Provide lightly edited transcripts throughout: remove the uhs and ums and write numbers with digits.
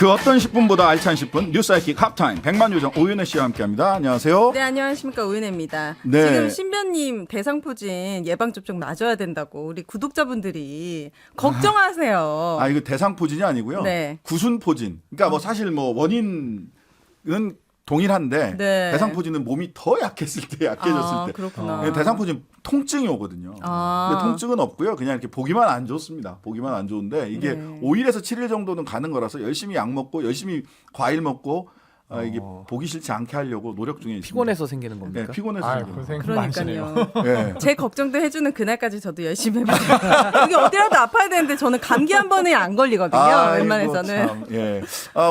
그 어떤 10분보다 알찬 10분 뉴스사이킥 합타임 백만요정 오윤혜 씨와 함께합니다. 안녕하세요. 네, 안녕하십니까, 오윤혜입니다. 네. 지금 신변님 대상포진 예방접종 맞아야 된다고 우리 구독자분들이 걱정하세요. 아 이거 대상포진이 아니고요. 네. 구순포진. 그러니까 뭐 사실 뭐 원인은 동일한데 네. 대상포진은 몸이 더 약했을 때 약해졌을 때. 그렇구나. 대상포진 통증이 오거든요. 근데 통증은 없고요. 그냥 이렇게 보기만 안 좋습니다. 보기만 안 좋은데 이게 네. 5일에서 7일 정도는 가는 거라서 열심히 약 먹고 열심히 과일 먹고 이게 보기 싫지 않게 하려고 노력 중에 있습니다. 피곤해서 생기는 겁니까? 네, 피곤해서. 아, 생기는 고생 그러니까요. 많으시네요. 네. 제 걱정도 해주는 그날까지 저도 열심히 해보겠습니다. 여기 어디라도 아파야 되는데 저는 감기 한 번에 안 걸리거든요. 아이고, 웬만해서는. 참, 예.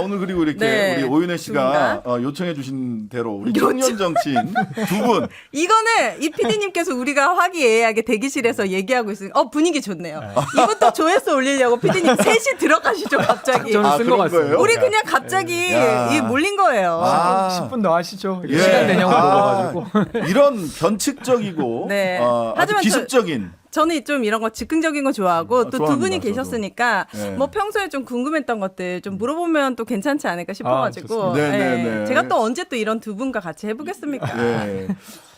오늘 그리고 이렇게 네. 우리 오윤혜 씨가 요청해 주신 대로 우리 청년 정치인 두 분. 이거는 이 PD님께서 우리가 화기애애하게 대기실에서 얘기하고 있으니까 분위기 좋네요. 이것도 조회수 올리려고 PD님 셋이 들어가시죠 갑자기. 작전을 쓴 것 그런 같습니다. 거예요? 우리 그냥 갑자기 야. 이게 몰린 거예요. 10분 더 하시죠. 예. 시간 되냐고 물어봐가지고. 이런 변칙적이고 네. 아주 하지만 기습적인 저는 좀 이런 거 즉흥적인 거 좋아하고 또 두 좋아합니다, 분이 저도. 계셨으니까 네. 뭐 평소에 좀 궁금했던 것들 좀 물어보면 또 괜찮지 않을까 싶어가지고 좋습니다. 네, 네, 네. 제가 또 언제 또 이런 두 분과 같이 해보겠습니까? 예.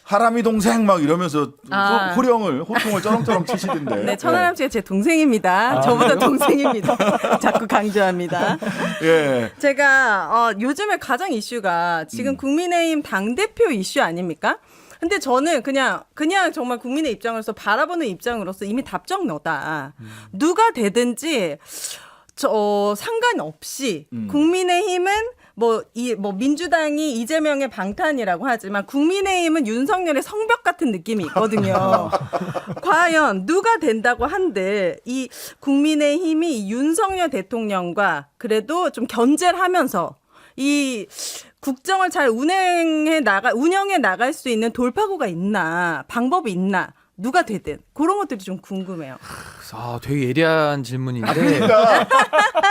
하람이 동생 막 이러면서 아. 호통을 쩌렁쩌렁 치시던데. 네, 천하람 씨가 제 동생입니다. 저보다 동생입니다. 자꾸 강조합니다. 예. 제가 요즘에 가장 이슈가 지금 국민의힘 당대표 이슈 아닙니까? 근데 저는 그냥 정말 국민의 입장으로서 바라보는 입장으로서 이미 답정너다. 누가 되든지 상관없이 국민의힘은 민주당이 이재명의 방탄이라고 하지만 국민의힘은 윤석열의 성벽 같은 느낌이 있거든요. 과연 누가 된다고 한들 이 국민의힘이 윤석열 대통령과 그래도 좀 견제를 하면서 이 국정을 잘 운영해 나갈 수 있는 돌파구가 있나, 방법이 있나, 누가 되든 그런 것들이 좀 궁금해요. 되게 예리한 질문인데 그러니까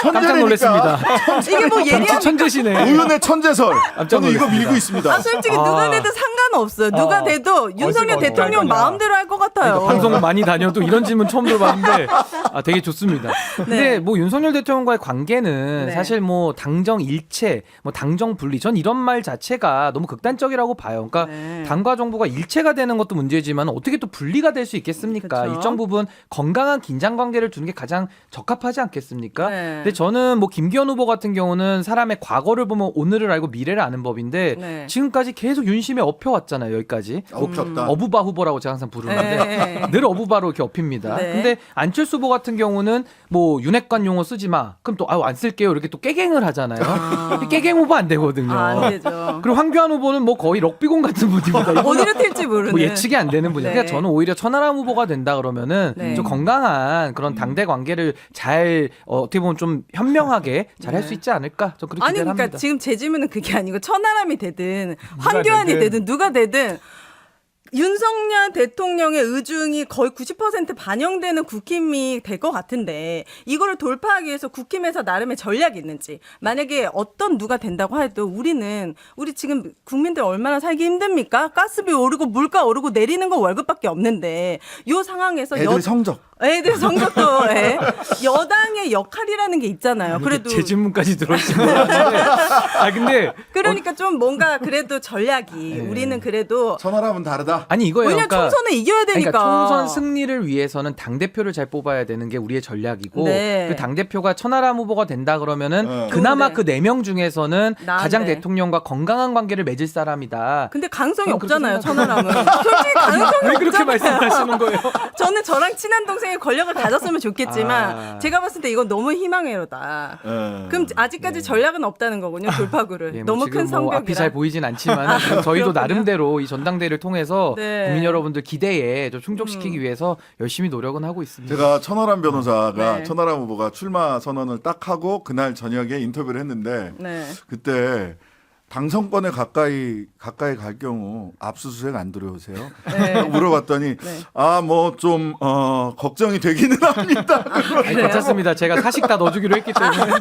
깜짝 놀랐습니다. 이게 뭐 정치 예리한 천재시네. 오윤의 천재설. 깜짝 저는 이거 놀랐습니다. 밀고 있습니다. 솔직히 누가 되든 상관없어요. 누가 돼도 윤석열 어디가 대통령 어디가 마음대로 할 것 같아요. 방송을 많이 다녀도 이런 질문 처음 들어봤는데 되게 좋습니다. 근데 네. 뭐 윤석열 대통령과의 관계는 네. 사실 뭐 당정 일체, 뭐 당정 분리, 전 이런 말 자체가 너무 극단적이라고 봐요. 그러니까 네. 당과 정부가 일체가 되는 것도 문제지만 어떻게 또 분리가 될 수 있겠습니까? 그쵸. 일정 부분 건강한 긴장 관계를 두는 게 가장 적합하지 않겠습니까? 네. 근데 저는 뭐 김기현 후보 같은 경우는 사람의 과거를 보면 오늘을 알고 미래를 아는 법인데 네. 지금까지 계속 윤심에 엎혀왔잖아요. 여기까지. 엎혔다. 어부바 후보라고 제가 항상 부르는데 네. 늘 어부바로 이렇게 엎입니다. 네. 근데 안철수 후보 같은 경우는 뭐 윤핵관 용어 쓰지 마. 그럼 또 안 쓸게요. 이렇게 또 깨갱을 하잖아요. 깨갱 후보 안 되거든요. 안 되죠. 그리고 황교안 후보는 뭐 거의 럭비공 같은 분입니다. 어디로 튈지 모르는. 뭐 예측이 안 되는 분이에요. 네. 그러니까 저는 오히려 천하람 후보가 된다 그러면은 네. 좀 건강한 그런 당대 관계를 잘 어떻게 보면 좀 현명하게 잘 할 수 있지 않을까? 저 그렇게 아니 기대를 그러니까 합니다. 지금 제 질문은 그게 아니고 천하람이 되든 황교안이 되든 누가 되든 윤석열 대통령의 의중이 거의 90% 반영되는 국힘이 될 것 같은데 이거를 돌파하기 위해서 국힘에서 나름의 전략이 있는지 만약에 어떤 누가 된다고 해도 우리 지금 국민들 얼마나 살기 힘듭니까? 가스비 오르고 물가 오르고 내리는 거 월급밖에 없는데 이 상황에서 애들 성적. 애들 성적도 여당의 역할이라는 게 있잖아요. 그래도 제 질문까지 들어올지 몰랐는데 근데 그러니까 좀 뭔가 그래도 전략이 우리는 그래도 천하람은 다르다. 아니 이거예요. 왜냐면 그러니까 총선에 이겨야 되니까. 그러니까 총선 승리를 위해서는 당 대표를 잘 뽑아야 되는 게 우리의 전략이고 네. 그 당 대표가 천하람 후보가 된다 그러면은 네. 그나마 좋은데. 그 4명 중에서는 가장 나은데. 대통령과 건강한 관계를 맺을 사람이다. 근데 가능성이 저는 그렇게 없잖아요, 천하람은. 솔직히 가능성이 왜 그렇게 없잖아요. 말씀하시는 거예요? 저는 저랑 친한 동생이 권력을 가졌으면 좋겠지만 아. 제가 봤을 때 이건 너무 희망회로다. 예. 그럼 아직까지 전략은 없다는 거군요, 돌파구를. 예, 뭐 너무 지금 큰 성벽이라. 앞이 잘 보이진 않지만 저희도 그렇군요. 나름대로 이 전당대회를 통해서 네. 국민 여러분들 기대에 좀 충족시키기 위해서 열심히 노력은 하고 있습니다. 제가 천하람 변호사가 네. 천하람 후보가 출마 선언을 딱 하고 그날 저녁에 인터뷰를 했는데 네. 그때 당선권에 가까이 갈 경우 압수수색 안 들어오세요? 네. 물어봤더니 네. 뭐 좀 걱정이 되기는 합니다. 아니, 괜찮습니다. 제가 사식 다 넣어주기로 했기 때문에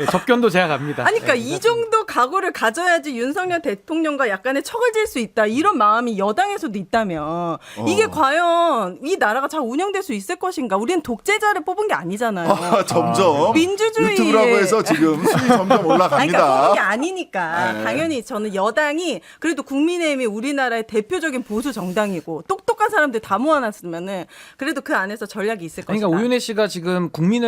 예, 접견도 제가 갑니다. 아니, 그러니까 네, 이 정도 각오를 가져야지 윤석열 대통령과 약간의 척을 질 수 있다. 이런 마음이 여당에서도 있다면 이게 과연 이 나라가 잘 운영될 수 있을 것인가? 우리는 독재자를 뽑은 게 아니잖아요. 점점 민주주의 유튜브라고 해서 지금 수위 점점 올라갑니다. 아니, 그러니까 뽑은 게 아니니까 네. 당연히 저는 여당이 그래도 국민의힘이 우리나라의 대표적인 보수 정당이고 똑똑한 사람들 다 모아놨으면은 그래도 그 안에서 전략이 있을 것이다. 그러니까 오윤혜 씨가 지금 국민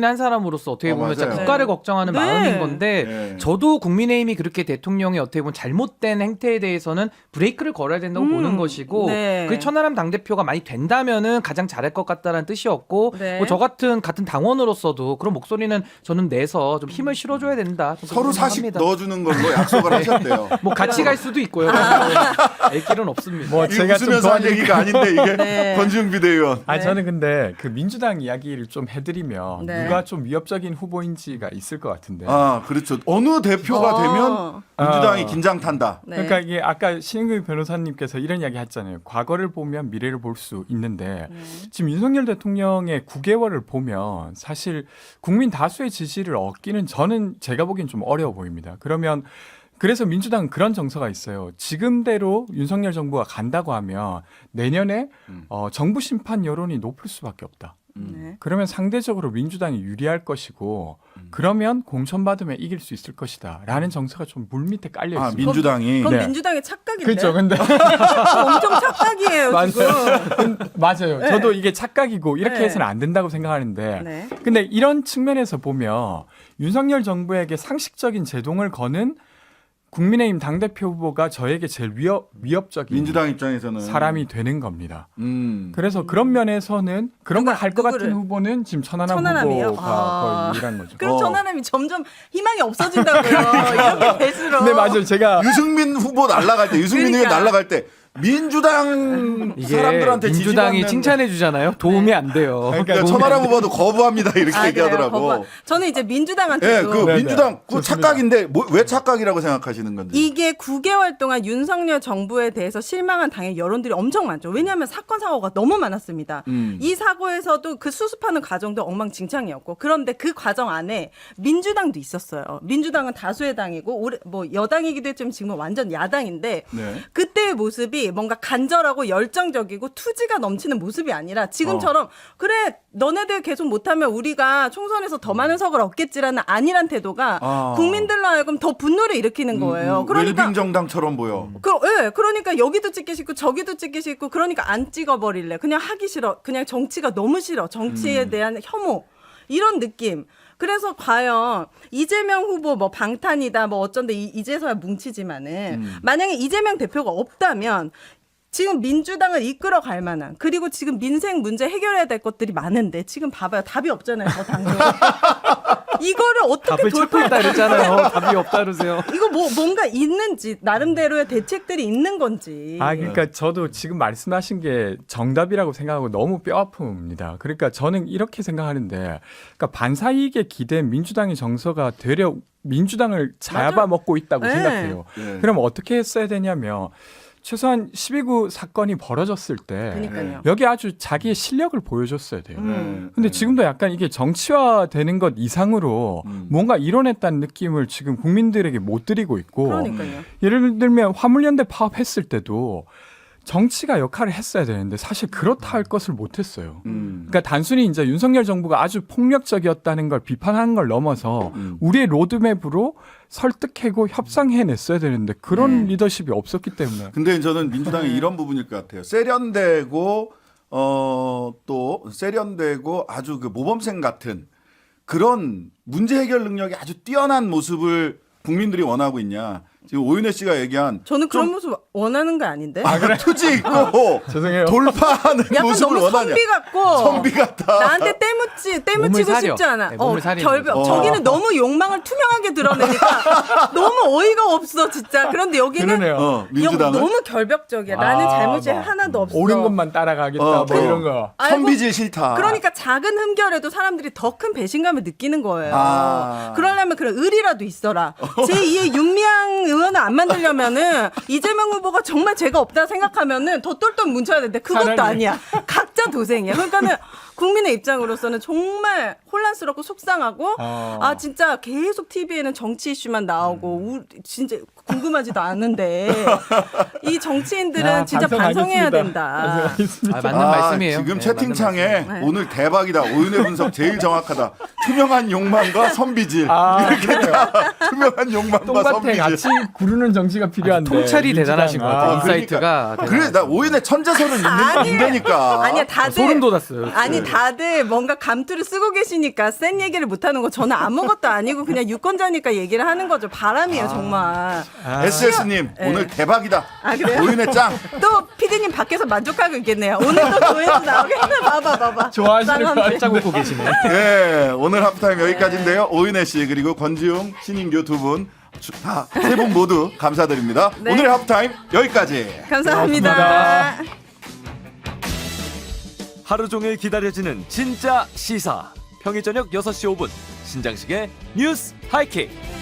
한 사람으로서 어떻게 보면 진짜 맞아요. 국가를 네. 걱정하는 네. 마음인 건데 네. 저도 국민의힘이 그렇게 대통령의 어떻게 보면 잘못된 행태에 대해서는 브레이크를 걸어야 된다고 보는 것이고 네. 그 천하람 당대표가 많이 된다면은 가장 잘할 것 같다는 뜻이었고 네. 뭐 저 같은 당원으로서도 그런 목소리는 저는 내서 좀 힘을 실어줘야 된다. 좀 서로 그런 사식 생각합니다. 넣어주는 걸로 약속을 하셨대요. 뭐 같이 갈 수도 있고요. 알 길은 없습니다. 뭐 이게 제가 좀 웃으면서 한 얘기가 아닌데 이게 네. 권지웅 비대위원. 아니 저는 근데 그 민주당 이야기를 좀 해드리면 네. 누가 좀 위협적인 후보인지가 있을 것 같은데. 그렇죠. 어느 대표가 되면 민주당이 긴장 탄다. 네. 그러니까 이게 아까 신인규 변호사님께서 이런 이야기 했잖아요. 과거를 보면 미래를 볼 수 있는데 지금 윤석열 대통령의 9개월을 보면 사실 국민 다수의 지지를 얻기는 저는 제가 보기엔 좀 어려워 보입니다. 그래서 민주당은 그런 정서가 있어요. 지금대로 윤석열 정부가 간다고 하면 내년에 정부 심판 여론이 높을 수밖에 없다. 네. 그러면 상대적으로 민주당이 유리할 것이고 그러면 공천받으면 이길 수 있을 것이다 라는 정서가 좀 물밑에 깔려 있습니다. 민주당이 그건 네. 민주당의 착각인데. 그렇죠. 근데 엄청 착각이에요 지금. 맞아요. 네. 저도 이게 착각이고 이렇게 네. 해서는 안 된다고 생각하는데 네. 근데 이런 측면에서 보면 윤석열 정부에게 상식적인 제동을 거는 국민의힘 당대표 후보가 저에게 제일 위협적인 민주당 입장에서는 사람이 되는 겁니다. 음. 그래서 그런 면에서는 그런 걸 할 것 같은 누구를? 후보는 지금 천하람 천하람이에요? 후보가 거의 유일한 거죠. 그럼 전화람이 점점 희망이 없어진다고요. 이렇게 될수록. 네 맞아요. 제가 유승민 후보 날라갈 때, 유승민 의원 그러니까. 날라갈 때 민주당 이게 사람들한테 민주당이 지지받는 칭찬해 주잖아요. 도움이 안 돼요. 그러니까 천하람 후보도 거부합니다 이렇게 그래요? 얘기하더라고. 거부- 저는 이제 예, 민주당한테도 그 네네. 민주당 그 좋습니다. 착각인데 왜 착각이라고 생각하시는 건데? 이게 9개월 동안 윤석열 정부에 대해서 실망한 당의 여론들이 엄청 많죠. 왜냐하면 사건 사고가 너무 많았습니다. 이 사고에서도 그 수습하는 과정도 엉망진창이었고 그런데 그 과정 안에 민주당도 있었어요. 민주당은 다수의 당이고 뭐 여당이기도 했지만 지금은 완전 야당인데 네. 그때의 모습이 뭔가 간절하고 열정적이고 투지가 넘치는 모습이 아니라 지금처럼 그래 너네들 계속 못하면 우리가 총선에서 더 많은 석을 얻겠지라는 안일한 태도가 국민들로 하여금 더 분노를 일으키는 거예요. 그러니까 웰빙 정당처럼 보여. 그러니까 여기도 찍기 싫고 저기도 찍기 싫고 그러니까 안 찍어버릴래. 그냥 하기 싫어. 그냥 정치가 너무 싫어. 정치에 대한 혐오 이런 느낌. 그래서 과연 이재명 후보 뭐 방탄이다 뭐 어쩐데 이제서야 뭉치지만은 만약에 이재명 대표가 없다면 지금 민주당을 이끌어갈 만한 그리고 지금 민생 문제 해결해야 될 것들이 많은데 지금 봐봐요. 답이 없잖아요. 저 당도. 이거를 어떻게 답을 찾고 있다 그랬잖아요. 답이 없다 그러세요. 이거 뭔가 있는지 나름대로의 대책들이 있는 건지. 그러니까 저도 지금 말씀하신 게 정답이라고 생각하고 너무 뼈아픕니다. 그러니까 저는 이렇게 생각하는데, 그러니까 반사이익에 기댄 민주당의 정서가 되려 민주당을 잡아먹고 있다고 네. 생각해요. 네. 그럼 어떻게 했어야 되냐면 최소한 12구 사건이 벌어졌을 때 그러니까요. 여기 아주 자기의 실력을 보여줬어야 돼요. 네. 근데 지금도 약간 이게 정치화되는 것 이상으로 뭔가 이뤄냈다는 느낌을 지금 국민들에게 못 드리고 있고, 그러니까요. 예를 들면 화물연대 파업했을 때도 정치가 역할을 했어야 되는데 사실 그렇다 할 것을 못했어요. 그러니까 단순히 이제 윤석열 정부가 아주 폭력적이었다는 걸 비판하는 걸 넘어서 우리의 로드맵으로 설득하고 협상해냈어야 되는데 그런 리더십이 없었기 때문에. 근데 저는 민주당이 이런 부분일 것 같아요. 세련되고 또 세련되고 아주 그 모범생 같은 그런 문제 해결 능력이 아주 뛰어난 모습을 국민들이 원하고 있냐. 지금 오윤혜 씨가 얘기한 저는 그런 좀 모습 원하는 거 아닌데. 투지 있고 죄송해요. 돌파하는 약간 모습을 너무 원하냐. 선비 같고 선비 같다. 나한테 때묻히고 몸을 사려. 싶지 않아. 네, 몸을 사리는 결벽. 거죠. 저기는 너무 욕망을 투명하게 드러내니까 너무 어이가 없어 진짜. 그런데 여기는 그러네요. 민주당은 너무 결벽적이야. 나는 잘못이 뭐 하나도 없어. 옳은 것만 따라가겠다 뭐 뭐. 이런 거. 아이고, 선비질 싫다. 그러니까 작은 흠결에도 사람들이 더 큰 배신감을 느끼는 거예요. 아. 그러려면 그런 의리라도 있어라. 제2의 윤미향 의원을 안 만들려면은 이재명 후보가 정말 죄가 없다 생각하면은 더 똘똘 뭉쳐야 되는데 그것도 차라리. 아니야. 각자 도생이야. 그러니까는 국민의 입장으로서는 정말 혼란스럽고 속상하고 아 진짜 계속 TV에는 정치 이슈만 나오고 진짜 궁금하지도 않은데 이 정치인들은 진짜 반성해야 된다. 아, 맞는 말씀이에요. 지금 네, 채팅창에 맞는 말씀이에요. 오늘 대박이다. 오윤의 분석 제일 정확하다. 투명한 욕망과 선비질. 아, 이렇게 다 투명한 욕망과 똥밭에 선비질. 같이 구르는 정치가 필요한데. 통찰이 민주당. 대단하신 것 같아요. 아, 인사이트가. 그래 나 오윤의 천재설은 있는 아니에요. 문제니까. 아니야 다들 소름 돋았어요. 아니 다들 뭔가 감투를 쓰고 계시니까 센 얘기를 못 하는 거 저는 아무것도 아니고 그냥 유권자니까 얘기를 하는 거죠. 바람이에요 정말. SS님 네. 오늘 대박이다. 아, 그래요? 오윤의 짱. 또 피디님 밖에서 만족하고 있겠네요. 오늘 또 조회수 나오겠네. 봐봐. 좋아하시는 거 쌍한테. 짝 웃고 계시네. 네, 오늘 하프타임 여기까지인데요. 오윤혜 씨 그리고 권지웅, 신인규 두 분 다 세 분 모두 감사드립니다. 네. 오늘의 하프타임 여기까지. 감사합니다. 하루 종일 기다려지는 진짜 시사. 평일 저녁 6시 5분 신장식의 뉴스 하이킥.